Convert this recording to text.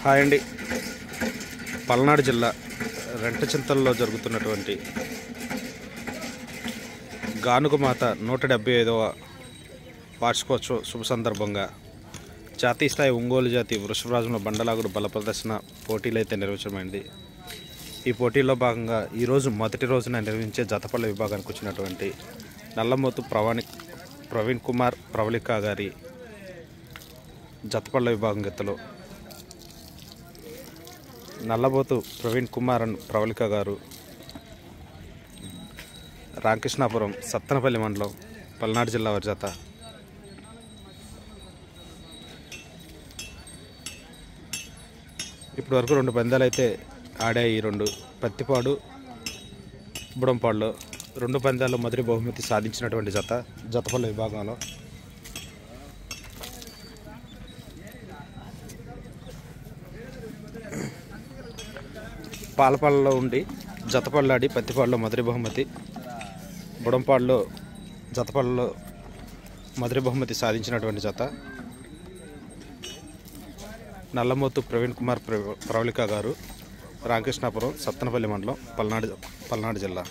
Hi అండి. పల్నాడు జిల్లా రెంటచింతల్లో జరుగుతున్నటువంటి గానుగమాత 175వ వార్షికోత్సవ శుభ సందర్భంగా జాతీయ స్థాయి ఒంగోలు జాతి వృషభరాజుల బండలాగుడు బల ప్రదర్శన పోటీలు అయితే నిర్వహించమైంది. ఈ పోటీల్లో భాగంగా ఈరోజు మొదటి రోజున నిర్వహించే జతపళ్ళ విభాగానికి వచ్చినటువంటి నల్లమోతు ప్రవీణ్ కుమార్ ప్రవళిక గారి జతపళ్ళ విభాగం గెత్తలో నల్లబోతు ప్రవీణ్ కుమార్ అండ్ ప్రవళిక గారు రామకృష్ణాపురం సత్తనపల్లి మండలం పల్నాడు జిల్లా వారి జత. ఇప్పటి వరకు 2 పందాలు అయితే ఆడాయి. 2 పత్తిపాడు బుడంపాడులో 2 పందాల్లో మొదటి బహుమతి సాధించినటువంటి జతపళ్ళ విభాగంలో పాలపాలలో ఉండి జతపళ్ళాడి పత్తిపాడులో మొదటి బహుమతి, బుడంపాడులో జతపళ్ళలో మొదటి బహుమతి సాధించినటువంటి జత నల్లమోతు ప్రవీణ్ కుమార్ ప్రవళిక గారు, రామకృష్ణాపురం సత్తనపల్లి మండలం పల్నాడు జిల్లా.